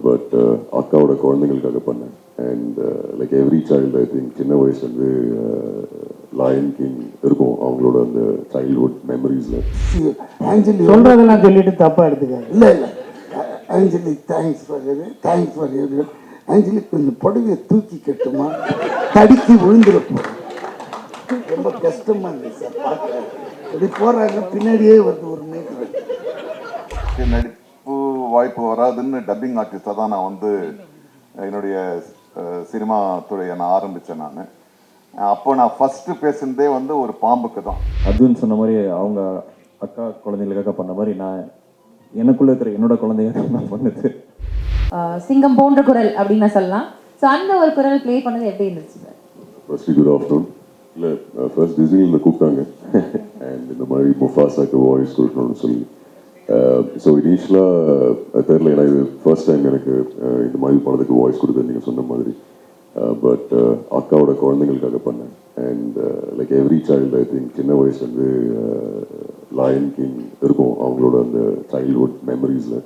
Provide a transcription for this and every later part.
But அக்காவோட குழந்தைங்களுக்காக பண்ணேன். And like every child I think சின்ன வயசுலேருந்து லயன் கிங் இருக்கும் அவங்களோட அந்த சைல்ட்ஹுட் மெமரிஸில். ஆஞ்சலி சொல்கிறதெல்லாம் சொல்லிட்டு தப்பாக எடுத்துக்காது. இல்லை இல்லை ஆஞ்சலி தேங்க்ஸ் ஃபார் யூ. ஆஞ்சலி கொஞ்சம் புடவையை தூக்கி கட்டுமா, தடுக்கி விழுந்துருப்போம். ரொம்ப கஷ்டமாக இருந்துச்சு சார் பார்க்க. இப்படி போகிறாங்க பின்னாடியே வருது ஒரு மீட்டர். நடிப்பு வாய்ப்பு வராதுன்னு டப்பிங் ஆர்டிஸ்டாக தான் நான் வந்து என்னுடைய சினிமா துறையை நான் ஆரம்பித்தேன். அப்போ நான் ஃபஸ்ட்டு பேசுனதே வந்து ஒரு பாம்புக்கு தான். அர்ஜுன் சொன்ன மாதிரி அவங்க அக்கா குழந்தைகளுக்காக பண்ண மாதிரி நான் எனக்குள்ளே இருக்கிற என்னோட குழந்தைங்க நான் பண்ணது. சிங்கம் போன்ற குரல் அப்படின்னு சொல்லலாம். ஸோ அந்த ஒரு குரல் ப்ளே பண்ணது எப்படி இருந்துச்சு சார்? First good afternoon. இல்லை ஃபர்ஸ்ட் டிஸ்னியில் கூப்பிட்டாங்க அண்ட் இந்த மாதிரி முஃபாசாக்கு வாய்ஸ் கொடுக்கணும்னு சொல்லி. ஸோ இனிஷியலாக தெரில, ஏன்னா இது ஃபர்ஸ்ட் டைம் எனக்கு இந்த மாதிரி படத்துக்கு வாய்ஸ் கொடுத்தது நீங்கள் சொன்ன மாதிரி. பட் அக்காவோட குழந்தைங்களுக்காக பண்ணேன். And like every child I think சின்ன வயசுலேருந்து லயன் கிங் இருக்கும் அவங்களோட அந்த சைல்ட்ஹுட் மெமரிஸில்.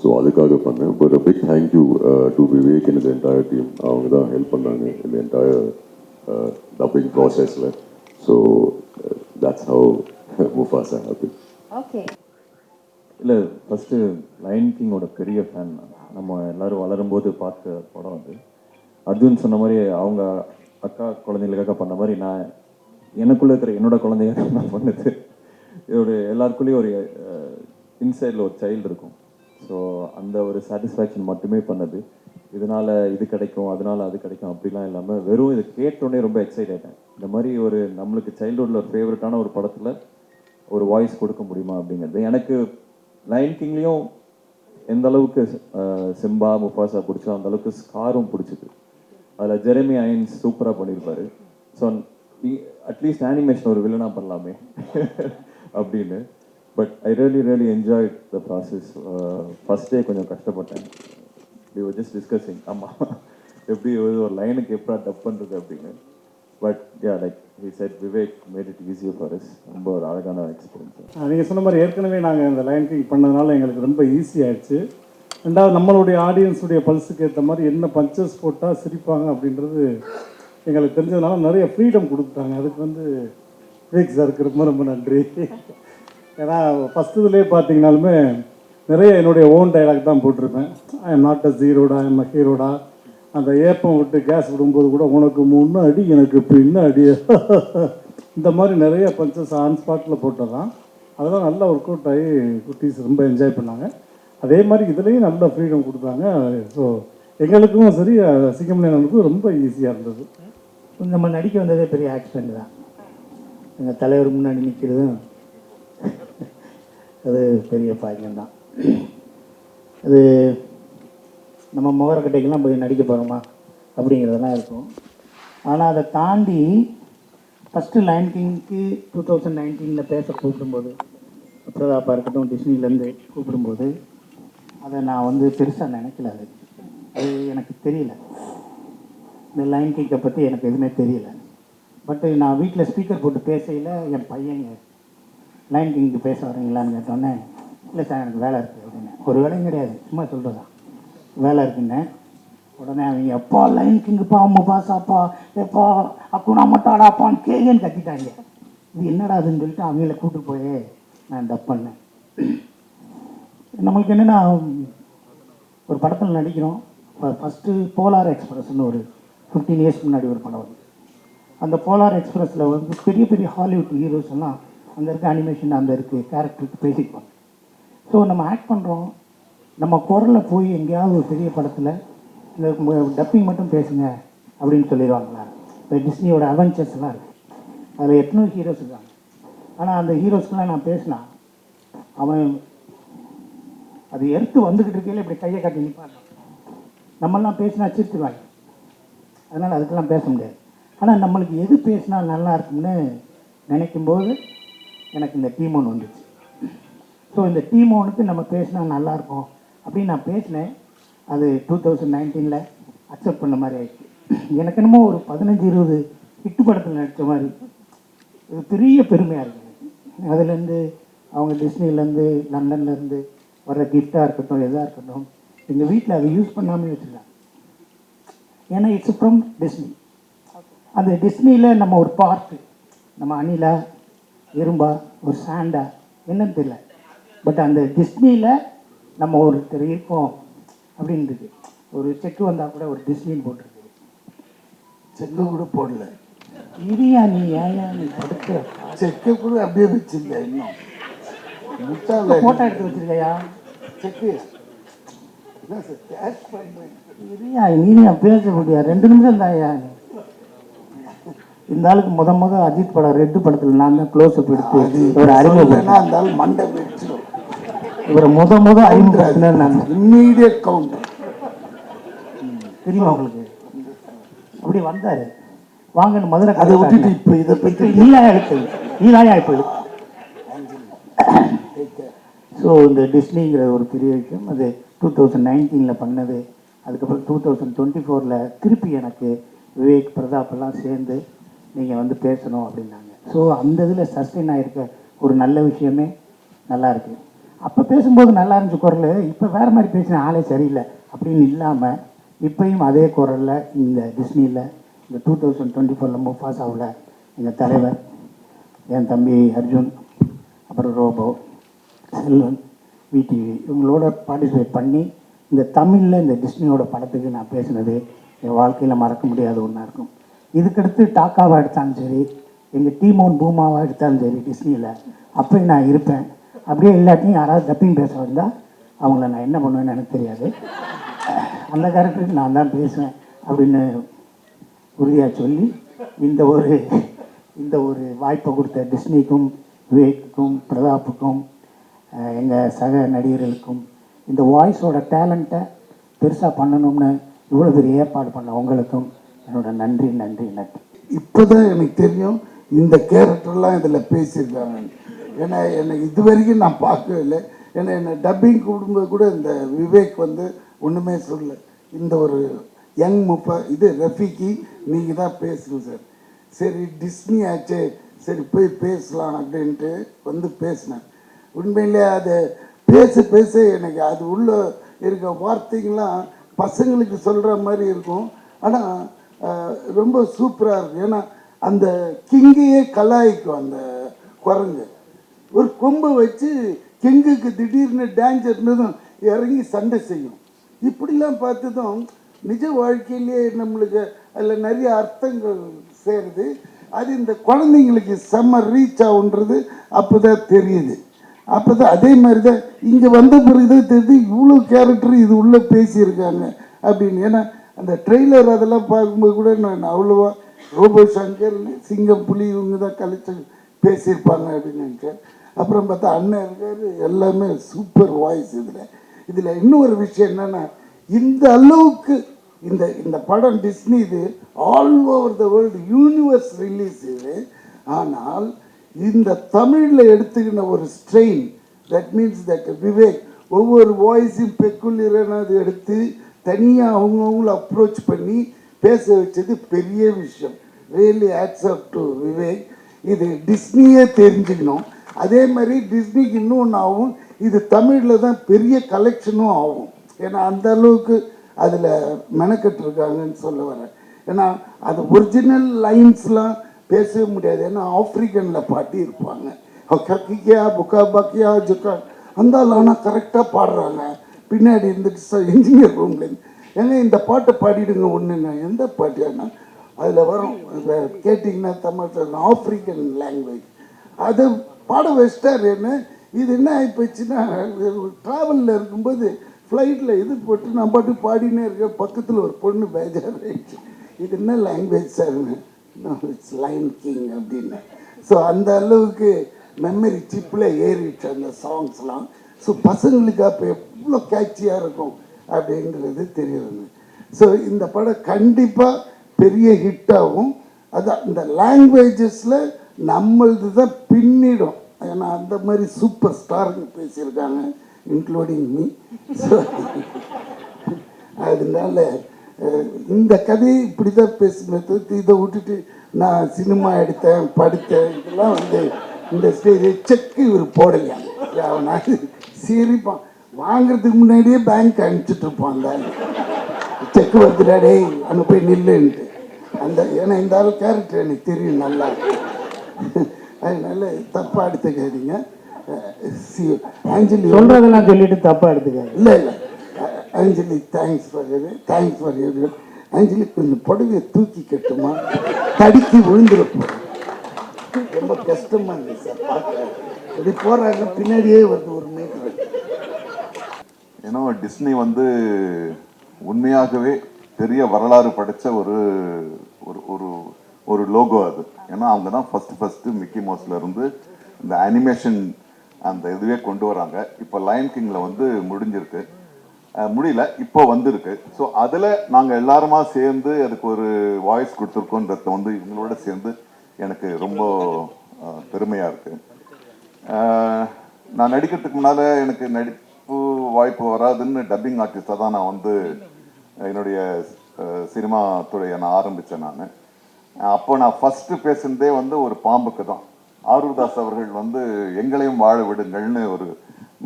ஸோ அதுக்காக பண்ணேன். But a big thank you to Vivek and his entire team. அவங்க தான் ஹெல்ப் பண்ணாங்க இந்த என்டையர் டப்பிங் ப்ராசஸில். So that's how Mufasa happen. Okay. இல்லை ஃபஸ்ட்டு லயன் கிங்கோட பெரிய ஃபேன். நம்ம எல்லோரும் வளரும்போது பார்த்த படம் அது. அர்ஜுன் சொன்ன மாதிரி அவங்க அக்கா குழந்தைங்களுக்காக பண்ண மாதிரி நான் எனக்குள்ளே இருக்கிற என்னோட குழந்தைங்க நான் பண்ணது. இதோட எல்லாருக்குள்ளேயும் ஒரு இன்சைடில் ஒரு சைல்டு இருக்கும். ஸோ அந்த ஒரு சாட்டிஸ்ஃபேக்ஷன் மட்டுமே பண்ணது. இதனால் இது கிடைக்கும், அதனால் அது கிடைக்கும் அப்படிலாம் இல்லாமல் வெறும் இதை கேட்டோடனே ரொம்ப எக்ஸைட் ஆகிட்டேன். இந்த மாதிரி ஒரு நம்மளுக்கு சைல்டுஹுட்டில் ஒரு ஃபேவரட்டான ஒரு படத்தில் ஒரு வாய்ஸ் கொடுக்க முடியுமா அப்படிங்கிறது. எனக்கு லயன் கிங்லேயும் எந்த அளவுக்கு சிம்பா முஃபாசா பிடிச்சோ அந்த அளவுக்கு ஸ்காரும் பிடிச்சிது. அதில் ஜெரமி ஐயன்ஸ் சூப்பராக பண்ணியிருப்பார். ஸோ அட்லீஸ்ட் அனிமேஷன் ஒரு வில்லனாக பண்ணலாமே அப்படின்னு. But I really enjoy the process. First day கொஞ்சம் கஷ்டப்பட்டேன். வி வர் ஜஸ்ட் டிஸ்கஸிங் ஆமாம் எப்படி ஒரு லைனுக்கு எப்படா டப் பண்ணுறது அப்படின்னு. But yeah like he said Vivek made it easier for us. ரொம்ப ஒரு அழகான எக்ஸ்பீரியன்ஸ். நீங்கள் சொன்ன மாதிரி ஏற்கனவே நாங்கள் இந்த லயன் கிங் பண்ணதுனால எங்களுக்கு ரொம்ப ஈஸியாகிடுச்சு. ரெண்டாவது நம்மளுடைய ஆடியன்ஸுடைய பல்ஸுக்கு ஏற்ற மாதிரி என்ன பஞ்சஸ் போட்டால் சிரிப்பாங்க அப்படின்றது எங்களுக்கு தெரிஞ்சதுனால நிறைய ஃப்ரீடம் கொடுத்துட்டாங்க. அதுக்கு வந்து விவேக் சாருக்கு ரொம்ப ரொம்ப நன்றி. ஏன்னா ஃபஸ்ட்டு இதுலேயே பார்த்தீங்கனாலுமே நிறைய என்னுடைய ஓன் டைலாக் தான் போட்டிருப்பேன். ஐ எம் நாட் அ ஜீரோடா, ஐ எம் அ ஹீரோடா. அந்த ஏப்பம் விட்டு கேஸ் விடும்போது கூட உனக்கு முன்ன அடி எனக்கு பின்ன அடி இந்த மாதிரி நிறைய பஞ்சஸ் ஆன் ஸ்பாட்டில் போட்டதான். அதெல்லாம் நல்லா ஒர்க் அவுட் ஆகி குட்டீஸ் ரொம்ப என்ஜாய் பண்ணாங்க. அதே மாதிரி இதுலேயும் நல்ல ஃப்ரீடம் கொடுத்தாங்க. ஸோ எங்களுக்கும் சரி சிங்கமணியனுக்கும் ரொம்ப ஈஸியாக இருந்தது. நம்ம நடிக்க வந்ததே பெரிய ஆக்சிடெண்ட் தான். எங்கள் தலைவர் முன்னாடி நிற்கிறதும் அது பெரிய பாக்கியம்தான். அது நம்ம முகரக்கட்டைக்கெல்லாம் போய் நடிக்க போகிறோமா அப்படிங்கிறதெல்லாம் இருக்கும். ஆனால் அதை தாண்டி ஃபஸ்ட்டு லயன் கிங்க்கு 2019 பேச கூப்பிடும்போது, பிரதாப்பா இருக்கட்டும் டிஸ்னிலேருந்து கூப்பிடும்போது அதை நான் வந்து பெருசாக நினைக்கல. அது எனக்கு தெரியல. இந்த லயன் கிங்கை பற்றி எனக்கு எதுவுமே தெரியல. பட்டு நான் வீட்டில் ஸ்பீக்கர் போட்டு பேசையில் என் பையங்க லயன் கிங்க்கு பேச வரீங்களான்னு கேட்டோன்னே, இல்லை சார் எனக்கு வேலை இருக்குது அப்படின்னு. ஒரு வேலையும் கிடையாது, சும்மா சொல்கிறதா வேலை இருக்குன்னு. உடனே அவங்க எப்பா லயன் கிங்குப்பா முஃபாசாப்பா எப்பா அக்குனா மட்டாடாப்பான்னு கேன்னு கத்திட்டாங்க. இது என்னடா அதுன்னு சொல்லிட்டு அவங்கள கூப்பிட்டு போய் நான் டப் பண்ணேன். நம்மளுக்கு என்னென்னா ஒரு படத்தில் நடிக்கிறோம். ஃபஸ்ட்டு போலார் எக்ஸ்பிரஸ்ன்னு ஒரு 15 இயர்ஸ் முன்னாடி ஒரு படம் வந்து, அந்த போலார் எக்ஸ்பிரஸில் வந்து பெரிய பெரிய ஹாலிவுட் ஹீரோஸ் எல்லாம் அங்கே இருக்க அனிமேஷன் அந்த இருக்குது கேரக்டருக்கு பேசிக்குவாங்க. ஸோ நம்ம ஆக்ட் பண்ணுறோம், நம்ம குரலில் போய் எங்கேயாவது ஒரு பெரிய படத்தில் இந்த டப்பிங் மட்டும் பேசுங்க அப்படின்னு சொல்லிடுவாங்களா. இப்போ டிஸ்னியோட அவெஞ்சர்ஸ் எல்லாம் இருக்குது, அதில் 800 ஹீரோஸ் இருக்காங்க. ஆனால் அந்த ஹீரோஸ்க்கெலாம் நான் பேசினா அவன் அது எடுத்து வந்துக்கிட்டு இருக்கையில் இப்படி கையை காட்டி நிற்பாங்க. நம்மளாம் பேசினா சிரிச்சுவாங்க, அதனால் அதுக்கெல்லாம் பேச முடியாது. ஆனால் நம்மளுக்கு எது பேசினா நல்லா இருக்கும்னு நினைக்கும்போது எனக்கு இந்த டீம் ஒன்று வந்துச்சு. ஸோ இந்த டீம் ஒன்றுக்கு நம்ம பேசினா நல்லாயிருக்கும் அப்படின்னு நான் பேசினேன். அது 2019 அக்செப்ட் பண்ண மாதிரி ஆயிடுச்சு. எனக்கு என்னமோ ஒரு 15-20 ஹிட்டு படத்தில் நடித்த மாதிரி இது பெரிய பெருமையாக இருக்குது. அதுலேருந்து அவங்க டிஸ்னிலேருந்து லண்டன்லேருந்து வர்ற கிஃப்டாக இருக்கட்டும் எதாக இருக்கட்டும் எங்கள் வீட்டில் அதை யூஸ் பண்ணாமல் வச்சுருக்காங்க. ஏன்னா இட்ஸ் ஃப்ரம் டிஸ்னி. அந்த டிஸ்னியில் நம்ம ஒரு பார்ட்டு, நம்ம அணிலா எறும்பா ஒரு சாண்டா என்னன்னு தெரியல, பட் அந்த டிஸ்னியில் நம்ம ஒருத்தர் இருக்கோம் அப்படின்னு இருக்கு. ஒரு செக்கு வந்தால் கூட ஒரு டிஸ்னின்னு போட்டிருக்கு. செக்கு கூட போடல. இரியா நீ ஏயா நீ படுக்கிற செக்கு கூட அப்படியே வச்சிருக்க. இன்னும் முட்டாள ஃபோட்டோ எடுத்து வச்சிருக்கையா? செக்கு என்ன சார் கேஷ் பண்ணுறேன். இரியா நீயா பேச முடியாது, 2 நிமிஷம் தான்யா. இந்த ஆளுக்கு முத அஜித் படம் ரெட்டு படத்தில் நான் தான் க்ளோஸ் அப் எடுத்து இவரை அறிமுகம். அந்த ஆள் மண்டை வச்சிடும். இவரை முத அறிமுகம் நான் இம்மீடியட் கவுண்டர். தெரியுமா உங்களுக்கு? அப்படி வந்தார் வாங்கன்னு மதுரை. அதை விட்டுட்டு இப்போ இதை பற்றி நீலாயா எடுத்து நீலாயா இப்போ எடுத்து. ஸோ இந்த டிஸ்னிங்கிற ஒரு பெரிய விஷயம். அது 2019 பண்ணது. அதுக்கப்புறம் 2024 திருப்பி எனக்கு விவேக் பிரதாப் எல்லாம் சேர்ந்து நீங்கள் வந்து பேசணும் அப்படின்னாங்க. ஸோ அந்த இதில் சஸ்டெயின் ஆகிருக்க ஒரு நல்ல விஷயமே நல்லா இருக்குது. அப்போ பேசும்போது நல்லா இருந்துச்சு குரல், இப்போ வேறு மாதிரி பேசின ஆளே சரியில்லை அப்படின்னு இல்லாமல் இப்பயும் அதே குரலில் இந்த டிஸ்னியில் இந்த 2024 முஃபாசாவில் எங்கள் தலைவர், என் தம்பி அர்ஜுன், அப்புறம் ரோபோ, செல்வன், விடிவி இவங்களோட பார்ட்டிசிபேட் பண்ணி இந்த தமிழில் இந்த டிஸ்னியோட படத்துக்கு நான் பேசினது என் வாழ்க்கையில் மறக்க முடியாத ஒன்றா இருக்கும். இதுக்கடுத்து டாக்காவாக எடுத்தாலும் சரி, எங்கள் டீமோன் பூமாவாக எடுத்தாலும் சரி டிஸ்னியில் அப்போயும் நான் இருப்பேன். அப்படியே இல்லாட்டியும் யாராவது டப்பிங் பேச வந்தால் அவங்கள நான் என்ன பண்ணுவேன்னு எனக்கு தெரியாது. அந்த கேரக்டருக்கு நான் தான் பேசுவேன் அப்படின்னு உறுதியாக சொல்லி இந்த ஒரு வாய்ப்பை கொடுத்த டிஸ்னிக்கும் விவேக்குக்கும் பிரதாப்புக்கும் எங்கள் சக நடிகர்களுக்கும் இந்த வாய்ஸோட டேலண்ட்டை பெருசாக பண்ணணும்னு இவ்வளோ பெரிய ஏற்பாடு பண்ண உங்களுக்கும் என்னோட நன்றி நன்றி நன்றி. இப்போதான் எனக்கு தெரியும் இந்த கேரக்டர்லாம் இதில் பேசியிருக்காங்க. ஏன்னா எனக்கு இது வரைக்கும் நான் பார்க்கவே இல்லை. ஏன்னா என்னை டப்பிங் கூடும்போது கூட இந்த விவேக் வந்து ஒன்றுமே சொல்ல, இந்த ஒரு யங் இது ரஃபிக்கு நீங்கள் தான் பேசுங்க சார். சரி டிஸ்னி ஆச்சே, சரி போய் பேசலாம் அப்படின்ட்டு வந்து பேசினேன். உண்மையிலே அதை பேச எனக்கு அது உள்ள இருக்க வார்த்தைகள்லாம் பசங்களுக்கு சொல்கிற மாதிரி இருக்கும். ஆனால் ரொம்ப சூப்பராக இருக்கும். ஏன்னா அந்த கிங்கையே கலாய்க்கும் அந்த குரங்கு. ஒரு கொம்பை வச்சு கிங்குக்கு திடீர்னு டேஞ்சர்னதும் இறங்கி சண்டை செய்யும். இப்படிலாம் பார்த்ததும் நிஜ வாழ்க்கையிலே நம்மளுக்கு அதில் நிறைய அர்த்தங்கள் சேருது. அது இந்த குழந்தைங்களுக்கு செம்ம ரீச் ஆகுன்றது அப்போ தான் தெரியுது. அப்போ தான் அதே மாதிரி தான் இங்கே வந்த பிறகு தான் தெரியுது இவ்வளோ கேரக்டர் இது உள்ளே பேசியிருக்காங்க அப்படின்னு. ஏன்னா அந்த ட்ரெய்லர் அதெல்லாம் பார்க்கும்போது கூட நான் அவ்வளோவா ரோபோ சங்கர், சிங்கம், புலி இவங்க தான் கலைச்சு பேசியிருப்பாங்க அப்படின்னு நினச்சேன். அப்புறம் பார்த்தா அண்ணன் இருக்கார், எல்லாமே சூப்பர் வாய்ஸ். இதில் இன்னொரு விஷயம் என்னென்னா, இந்த அளவுக்கு இந்த படம் டிஸ்னி இது all over the world universe release இது. ஆனால் இந்த தமிழில் எடுத்துக்கின ஒரு strain, that means that Vivek ஒவ்வொரு வாய்ஸையும் பெக்குலியரான அது எடுத்து தனியாக அவங்கவுங்கள அப்ரோச் பண்ணி பேச வச்சது பெரிய விஷயம். Really hats off to Vivek. இது டிஸ்னியே தெரிஞ்சுக்கணும். அதே மாதிரி டிஸ்னிக்கு இன்னொன்று ஆகும், இது தமிழில் தான் பெரிய கலெக்ஷனும் ஆகும். ஏன்னா அந்த அளவுக்கு அதில் மெனக்கெட்டுருக்காங்கன்னு சொல்ல வரேன். ஏன்னா அது ஒரிஜினல் லைன்ஸ்லாம் பேசவே முடியாது. ஏன்னா ஆப்ரிக்கனில் பாட்டி இருப்பாங்க, கக்கியா புக்கா பக்கியா ஜுக்கா அந்த ஆனால் கரெக்டாக பாடுறாங்க. பின்னாடி இருந்துட்டு இன்ஜினியர் ரூம்லேருந்து ஏங்க இந்த பாட்டை பாடிடுங்க ஒன்றுங்க. எந்த பாட்டியானா அதில் வரும் கேட்டிங்கன்னா தமிழ் ஆப்ரிக்கன் லாங்குவேஜ் அதை பாட வச்சிட்டார். என்ன இது என்ன ஆகிப்போச்சுன்னா, ட்ராவலில் இருக்கும்போது ஃப்ளைட்டில் இது போட்டு நான் பாட்டு பாடினே இருக்கேன். பக்கத்தில் ஒரு பொண்ணு பேஜார் ஆகிடுச்சு, இது என்ன லாங்குவேஜ் சார்னு. இட்ஸ் லைன் கிங் அப்படின்னு. ஸோ அந்த அளவுக்கு மெமரி சிப்பில் ஏறிடுச்சு அந்த சாங்ஸ்லாம். ஸோ பசங்களுக்கு அப்போ எவ்வளோ கேட்சியாக இருக்கும் அப்படிங்கிறது தெரியுதுங்க. ஸோ இந்த படம் கண்டிப்பாக பெரிய ஹிட்டாகும். அதான் இந்த லாங்குவேஜஸில் நம்மளது தான் பின்னிடும். ஏன்னா அந்த மாதிரி சூப்பர் ஸ்டாருங்க பேசியிருக்காங்க, இன்க்ளூடிங் மீ. ஸோ அதனால இந்த கதையை இப்படி தான் பேசுனது. இதை விட்டுட்டு நான் சினிமா எடுத்தேன் படுத்தேன் இதெல்லாம் வந்து இந்த ஸ்டேஜ் செக்கு இவர் போடலையா அவனா சிரிப்பான். வாங்குறதுக்கு முன்னாடியே பேங்க் அனுப்பிச்சிட்டு இருப்பாங்க. செக் வருதுடா டேய் அங்கே போய் நில்லுன்ட்டு. அந்த ஏன்னா இந்த ஆள் கேரக்டர் எனக்கு தெரியும் நல்லா. அதனால தப்பாக எடுத்துக்காதீங்க. ஆஞ்சலி சொல்றதெல்லாம் சொல்லிட்டு தப்பா எடுத்துக்காது. இல்லை இல்லை ஆஞ்சலி தேங்க்ஸ் ஃபார் எவ்ரி. ஆஞ்சலி கொஞ்சம் புடவையை தூக்கி கட்டுமா, தடுக்கி விழுந்துருப்போம். ரொம்ப கஷ்டமா இருந்துச்சு சார் பார்க்க. இப்படி போறாங்க பின்னாடியே வந்து ஒரு மீட்டர். ஏன்னா டிஸ்னி வந்து உண்மையாகவே பெரிய வரலாறு படைச்ச ஒரு ஒரு ஒரு லோகோ அது. ஏன்னா அவங்க தான் ஃபஸ்ட்டு மிக்கி மவுஸ்ல இருந்து இந்த அனிமேஷன் அந்த இதுவே கொண்டு வராங்க. இப்போ லயன் கிங்ல வந்து முடிஞ்சிருக்கு, முடியல இப்போ வந்திருக்கு. ஸோ அதில் நாங்கள் எல்லாருமா சேர்ந்து அதுக்கு ஒரு வாய்ஸ் கொடுத்துருக்கோன்றத வந்து இவங்களோட சேர்ந்து எனக்கு ரொம்ப பெருமையாக இருக்குது. நான் நடிக்கிறதுக்கு முன்னால் எனக்கு நடிப்பு வாய்ப்பு வராதுன்னு டப்பிங் ஆர்டிஸ்டாக தான் நான் வந்து என்னுடைய சினிமா துறையை நான் ஆரம்பித்தேன். அப்போ நான் ஃபஸ்ட்டு பேசுனதே வந்து ஒரு பாம்புக்கு தான். ஆரூர்தாஸ் அவர்கள் வந்து எங்களையும் வாழ விடுங்கள்னு ஒரு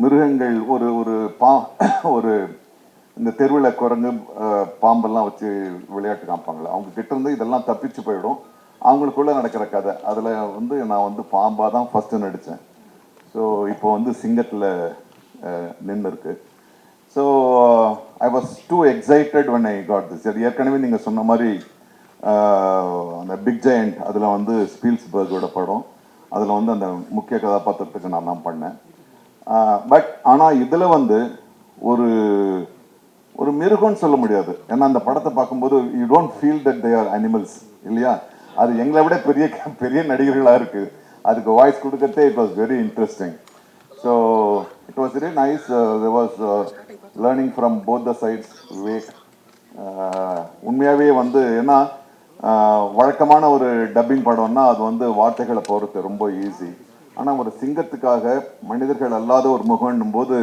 மிருகங்கள் ஒரு ஒரு ஒரு இந்த தெருவில் குரங்கு பாம்பெல்லாம் வச்சு விளையாட்டு காமிப்பாங்களே, அவங்க கிட்ட இருந்து இதெல்லாம் தப்பிச்சு போயிடும், அவங்களுக்குள்ள நடக்கிற கதை. அதில் வந்து நான் வந்து பாம்பாக தான் ஃபஸ்ட்டு நடித்தேன். ஸோ இப்போ வந்து சிங்கத்தில் நின்று இருக்கு. So I was two excited when I got this. அது ஏற்கனவே நீங்கள் சொன்ன மாதிரி அந்த பிக் ஜெயண்ட் அதில் வந்து ஸ்பீல்ஸ்பர்கோட படம், அதில் வந்து அந்த முக்கிய கதாபாத்திரத்துக்கு நான் தான் பண்ணேன். பட் ஆனால் இதில் வந்து ஒரு ஒரு மிருகம்னு சொல்ல முடியாது. ஏன்னா அந்த படத்தை பார்க்கும்போது you don't feel that they are animals இல்லையா. அது எங்களை விட பெரிய பெரிய நடிகர்களாக இருக்குது. அதுக்கு வாய்ஸ் கொடுக்கறதே it was very interesting. So it was very nice. there was learning from both the sides. Vivek உண்மையாகவே வந்து ஏன்னா வழக்கமான ஒரு டப்பிங் படம்னா அது வந்து வார்த்தைகளை போகிறது ரொம்ப ஈஸி. ஆனால் ஒரு சிங்கத்துக்காக மனிதர்கள் அல்லாத ஒரு முகம்னும் போது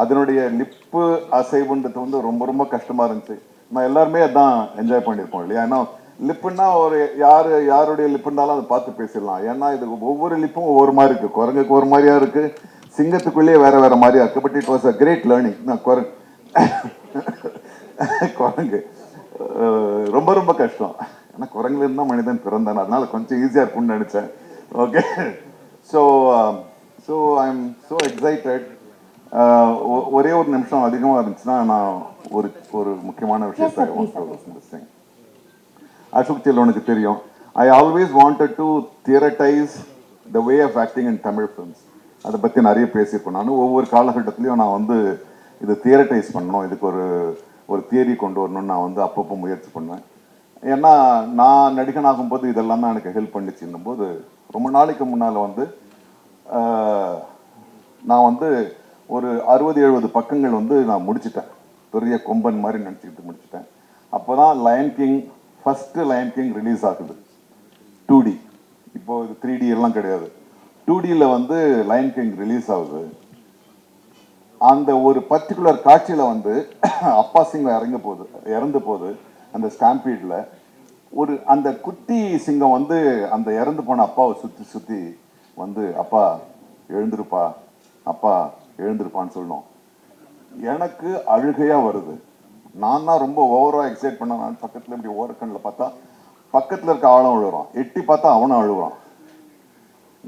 அதனுடைய லிப்பு அசைவுன்றது வந்து ரொம்ப ரொம்ப கஷ்டமாக இருந்துச்சு. நான் எல்லாருமே அதான் என்ஜாய் பண்ணியிருப்போம் இல்லையா. ஏன்னா லிப்புன்னா ஒரு யாருடைய லிப்புனாலும் அதை பார்த்து பேசிடலாம். ஏன்னா இது ஒவ்வொரு லிப்பும் ஒவ்வொரு மாதிரி இருக்குது. குரங்குக்கு ஒரு மாதிரியா இருக்குது, சிங்கத்துக்குள்ளேயே வேற மாதிரியா இருக்குது. But it was a great learning. நான் குரங்கு ரொம்ப ரொம்ப கஷ்டம். ஏன்னா குரங்குல இருந்தால் மனிதன் பிறந்தான், அதனால கொஞ்சம் ஈஸியாக இருக்கும்னு நினச்சேன். Okay. So I am so excited. ஒரே ஒரு நிமிஷம் அதிகமாக இருந்துச்சுன்னா நான் ஒரு ஒரு முக்கியமான விஷயத்தை அசோக் செல்வனுக்கு தெரியும். I always wanted to theoretise the way of acting in Tamil films. அதை பற்றி நிறைய பேசியிருப்பேன். நான் ஒவ்வொரு காலகட்டத்திலையும் நான் வந்து இதை தியரட்டைஸ் பண்ணணும், இதுக்கு ஒரு தியரி கொண்டு வரணும்னு நான் வந்து அப்பப்போ முயற்சி பண்ணுவேன். ஏன்னா நான் நடிகனாகும் போது இதெல்லாம் தான் எனக்கு ஹெல்ப் பண்ணிச்சுன்னும் போது ரொம்ப நாளைக்கு முன்னால் வந்து நான் வந்து ஒரு 60-70 பக்கங்கள் வந்து நான் முடிச்சிட்டேன். பெரிய கொம்பன் மாதிரி நினச்சிக்கிட்டு முடிச்சிட்டேன். அப்போ தான் lion king first lion king release ஆகுது 2D. இப்போது இது 3D எல்லாம் கிடையாது. 2Dயில் வந்து லயன் கிங் ரிலீஸ் ஆகுது. அந்த ஒரு பர்டிகுலர் காட்சியில் வந்து அப்பா சிங்கம் இறந்து போகுது அந்த ஸ்டாம்பீடில். ஒரு அந்த குட்டி சிங்கம் வந்து அந்த இறந்து போன அப்பாவை சுற்றி வந்து அப்பா எழுந்திருப்பா, அப்பா எழுந்திருப்பான்னு சொல்லணும். எனக்கு அழுகையாக வருது. நான் தான் ரொம்ப ஓவராக எக்ஸைட் பண்ண. நான் பக்கத்தில் இப்படி ஓரக்கண்ணில் பார்த்தா பக்கத்தில் இருக்க ஆளும் அழுகுறான், எட்டி பார்த்தா அவனும் அழுகுறான்.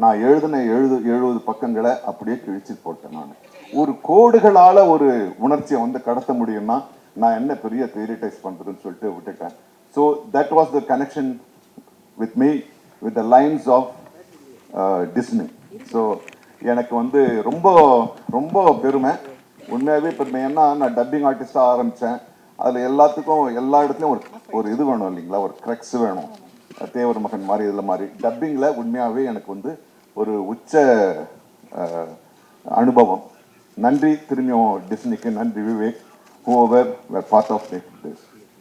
நான் எழுதின 70 பக்கங்களை அப்படியே கிழிச்சு போட்டேன். நான் ஒரு கோடுகளால் ஒரு உணர்ச்சியை வந்து கடத்த முடியும்னா நான் என்ன பெரிய தியரிட்டைஸ் பண்ணுறதுன்னு சொல்லிட்டு விட்டுட்டேன். So that was the connection with me with the lines of Disney. So எனக்கு வந்து ரொம்ப ரொம்ப பெருமை, உண்மையாகவே பெருமை. ஏன்னா நான் டப்பிங் ஆர்டிஸ்டாக ஆரம்பித்தேன். அதில் எல்லாத்துக்கும் எல்லா இடத்துலையும் ஒரு இது வேணும் இல்லைங்களா, ஒரு க்ரெக்ஸ் வேணும். தேவர் மகன் மாதிரி இதில் மாதிரி டப்பிங்கில் உண்மையாகவே எனக்கு வந்து ஒரு உச்ச அனுபவம். நன்றி திரும்பியும் டிஸ்னிக்கு, நன்றி Vivek, whoever were part of this.